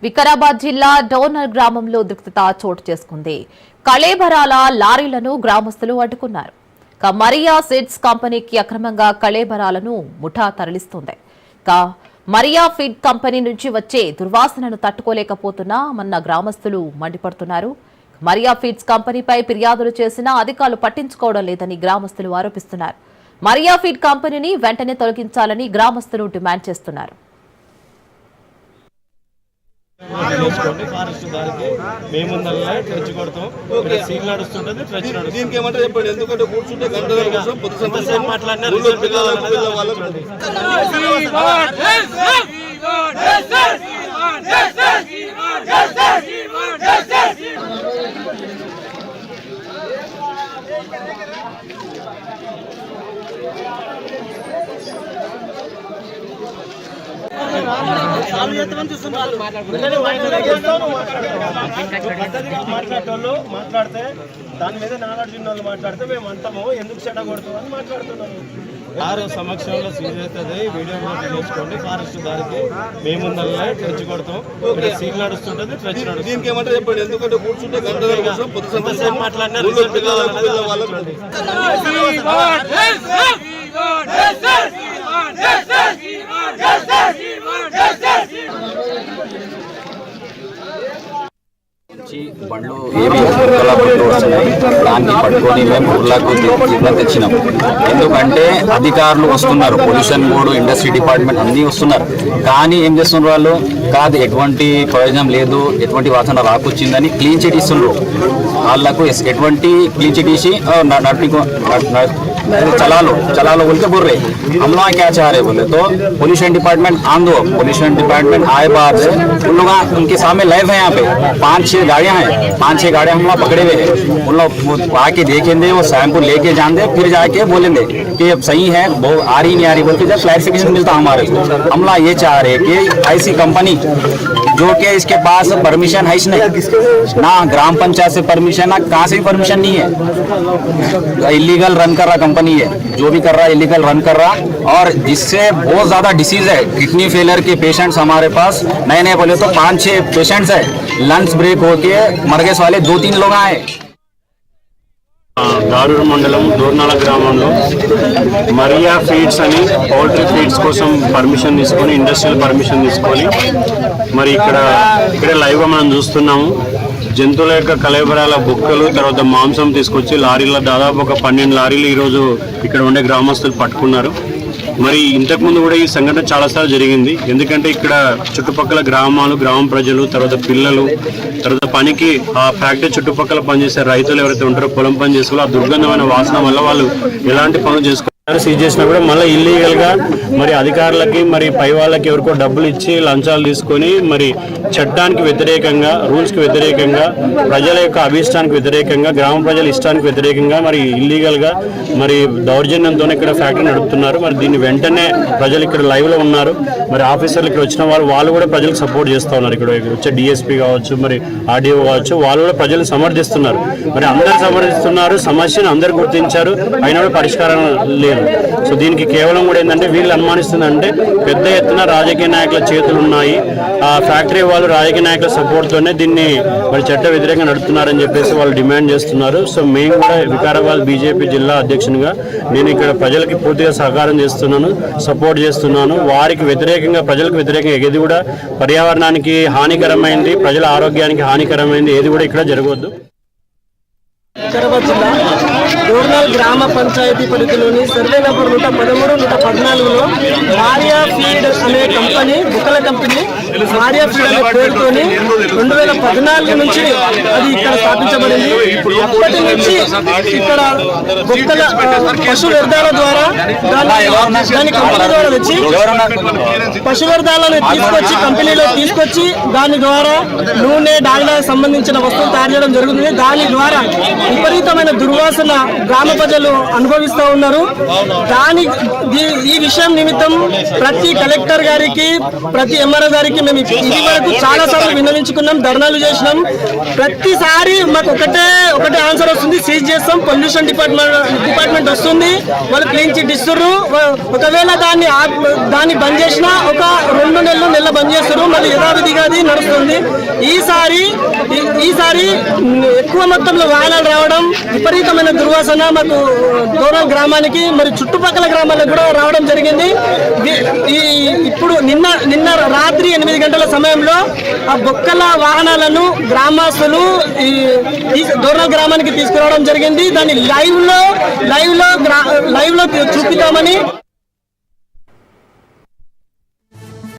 వికారాబాద్ జిల్లా డోర్నల్ గ్రామంలో ఉద్రిక్తత చోటు చేసుకుంది. కళేబరాల లారీలను గ్రామస్తులు అడ్డుకున్నారు. మరియా సీడ్స్ కంపెనీకి అక్రమంగా కళేబరాలను ముఠా తరలిస్తోంది. మరియా ఫీడ్ కంపెనీ నుంచి వచ్చే దుర్వాసనను తట్టుకోలేకపోతున్నామన్న గ్రామస్తులు మండిపడుతున్నారు. మరియా ఫీడ్స్ కంపెనీపై ఫిర్యాదులు చేసినా అధికారులు పట్టించుకోవడం లేదని గ్రామస్తులు ఆరోపిస్తున్నారు. మరియా ఫీడ్ కంపెనీని వెంటనే తొలగించాలని గ్రామస్తులు డిమాండ్ చేస్తున్నారు. మాట్లాడితే దాని మీద నాగార్జున వాళ్ళు మాట్లాడితే మేము అంటాము ఎందుకు చెడ్డ కొడుతామని మాట్లాడుతున్నాము. వారు సమక్షంలో సీజ్ అవుతుంది. వీడియో కూడా చేసుకోండి. ఫారెస్ట్ దారికి మేముందల్లా ట్రెచ్ కొడతాం. సీల్ నడుస్తుంటది, ట్రెచ్ నడుస్తుంది. దీనికి ఏమంటే చెప్పండి. ఎందుకంటే కూర్చుంటే గంటలు మాట్లాడినారు. బండ్లు ఏవి వస్తున్నాయి దాన్ని పట్టుకొని మేము ఊర్లకు తెచ్చినాం. ఎందుకంటే అధికారులు వస్తున్నారు, పొల్యూషన్ బోర్డు, ఇండస్ట్రీ డిపార్ట్మెంట్ అన్నీ వస్తున్నారు. కానీ ఏం చేస్తున్నారు వాళ్ళు, కాదు ఎటువంటి ప్రయోజనం లేదు, ఎటువంటి వాసన రాకొచ్చిందని క్లీన్ చిట్ ఇస్తున్నారు. వాళ్ళకు ఎటువంటి క్లీన్ చిట్ ఇచ్చి चलालो बोल के बोल रहे। हम लोग क्या चाह रहे बोले तो पोल्यूशन डिपार्टमेंट आंदो, पोल्यूशन डिपार्टमेंट आए बाहर से उन लोग उनके सामने लाइव है। यहाँ पे 5-6 गाड़ियाँ हैं, 5-6 गाड़ियाँ हम लोग पकड़े हुए हैं। उन लोग आके देखेंगे, वो सैंपल लेके जान दे, फिर जाके बोलेंगे कि अब सही है, वो आ रही नहीं आ रही बोल के जब क्लैरिफिकेशन मिलता हमारे को। हम लोग ये चाह रहे कि ऐसी कंपनी जो कि इसके पास परमिशन है नहीं, ना ग्राम पंचायत से परमिशन, ना कहाँ से भी परमिशन नहीं है, इलीगल रन कर रहा कंपनी है, जो भी कर रहा है इलीगल रन कर रहा। और जिससे बहुत ज्यादा डिसीज है, किडनी फेलियर के पेशेंट्स हमारे पास नए बोले तो 5-6 पेशेंट्स है, लंग्स ब्रेक होके मर गए वाले 2-3 लोग आए। దారూర్ మండలం దోర్నాల గ్రామంలో మరియా ఫీడ్స్ అని పౌల్ట్రీ ఫీడ్స్ కోసం పర్మిషన్ తీసుకొని, ఇండస్ట్రియల్ పర్మిషన్ తీసుకొని మరి ఇక్కడే లైవ్గా మనం చూస్తున్నాము. జంతువుల యొక్క కళేబరాల బుక్కలు, తర్వాత మాంసం తీసుకొచ్చి లారీలో దాదాపు ఒక 12 లారీలు ఈరోజు ఇక్కడ ఉండే గ్రామస్తులు పట్టుకున్నారు. మరి ఇంతకుముందు కూడా ఈ సంఘటన చాలాసార్లు జరిగింది. ఎందుకంటే ఇక్కడ చుట్టుపక్కల గ్రామాలు, గ్రామ ప్రజలు, తర్వాత పిల్లలు, తర్వాత పనికి ఆ ఫ్యాక్టరీ చుట్టుపక్కల పనిచేసే రైతులు ఎవరైతే ఉంటారో, పొలం పని చేసుకోవాలి, ఆ దుర్గంధమైన వాసన వల్ల వాళ్ళు ఎలాంటి పనులు చేసుకోవాలి, సీజ్ చేసినా కూడా మళ్ళీ ఇల్లీగల్ గా మరి అధికారులకి, మరి పై వాళ్ళకి ఎవరికో డబ్బులు ఇచ్చి లంచాలు తీసుకొని మరి చట్టానికి వ్యతిరేకంగా, రూల్స్ కి వ్యతిరేకంగా, ప్రజల యొక్క అభిష్టానికి వ్యతిరేకంగా, గ్రామ ప్రజల ఇష్టానికి వ్యతిరేకంగా మరి ఇల్లీగల్ గా మరి దౌర్జన్యంతో ఇక్కడ ఫ్యాక్టరీ నడుపుతున్నారు. మరి దీన్ని వెంటనే ప్రజలు ఇక్కడ లైవ్ లో ఉన్నారు. మరి ఆఫీసర్లు ఇక్కడ వచ్చిన వాళ్ళు కూడా ప్రజలకు సపోర్ట్ చేస్తూ ఉన్నారు. ఇక్కడ వచ్చే డిఎస్పీ కావచ్చు, మరి ఆర్డీఓ కావచ్చు, వాళ్ళు కూడా ప్రజలను సమర్థిస్తున్నారు. మరి అందరూ సమర్థిస్తున్నారు, సమస్యను అందరూ గుర్తించారు, అయినా కూడా పరిష్కారం లేదు. సో దీనికి కేవలం కూడా ఏంటంటే వీళ్ళు అనుమానిస్తుందంటే పెద్ద ఎత్తున రాజకీయ నాయకుల చేతులు ఉన్నాయి. ఆ ఫ్యాక్టరీ వాళ్ళు రాజకీయ నాయకుల సపోర్ట్తోనే దీన్ని మరి చట్ట వ్యతిరేకంగా నడుపుతున్నారని చెప్పేసి వాళ్ళు డిమాండ్ చేస్తున్నారు. సో మేము కూడా వికారాబాద్ బీజేపీ జిల్లా అధ్యక్షునిగా నేను ఇక్కడ ప్రజలకి పూర్తిగా సహకారం చేస్తున్నాను, సపోర్ట్ చేస్తున్నాను. వారికి వ్యతిరేకంగా, ప్రజలకు వ్యతిరేకంగా ఏది కూడా పర్యావరణానికి హానికరమైంది, ప్రజల ఆరోగ్యానికి హానికరమైంది ఏది కూడా ఇక్కడ జరగవద్దు. వికారాబాద్ జిల్లా డోర్నల్ గ్రామ పంచాయతీ పరిధిలోని సర్వే నెంబర్ 113, 114లో మరియా ఫీడ్ అనే కంపెనీ, బుక్కల కంపెనీ మరియా ఫీడ్ అనే పేరుతోని 2014 నుంచి అది ఇక్కడ స్థాపించబడింది. అప్పటి నుంచి ఇక్కడ బుక్కల పశు వ్యర్థాల ద్వారా దాని కంపెనీ ద్వారా తెచ్చి పశు వ్యర్థాలను తీసుకొచ్చి కంపెనీలో తీసుకొచ్చి దాని ద్వారా నూనె, డాల్డా సంబంధించిన వస్తువులు తయారు చేయడం జరుగుతుంది. దాని ద్వారా విపరీతమైన దుర్వాసన గ్రామ ప్రజలు అనుభవిస్తూ ఉన్నారు. ఈ విషయం నిమిత్తం ప్రతి కలెక్టర్ గారికి, ప్రతి ఎంఆర్ఓ గారికి మేము ఇది వరకు చాలా సార్లు విన్నవించుకున్నాం, ధర్నాలు చేసినాం. ప్రతిసారి మాకు ఒకటే ఆన్సర్ వస్తుంది, సీజ్ చేస్తాం, పొల్యూషన్ డిపార్ట్మెంట్ వస్తుంది, వాళ్ళు క్లీన్ చిట్ ఇస్తున్నారు. ఒకవేళ దాన్ని బంద్ చేసినా ఒక 2 నెలలు బంద్ చేస్తారు, మళ్ళీ యథావిధిగా అది నడుస్తుంది. ఈసారి ఎక్కువ మొత్తంలో వాహనాలు రావడం, విపరీతమైన దుర్వాసన మాకు దూరం గ్రామానికి మరి చుట్టుపక్కల గ్రామాలకు కూడా రావడం జరిగింది. ఇప్పుడు నిన్న రాత్రి 8 గంటల సమయంలో ఆ బొక్కల వాహనాలను గ్రామస్తులు ఈ దూరం గ్రామానికి తీసుకురావడం జరిగింది. దాన్ని లైవ్ లో చూపిద్దామని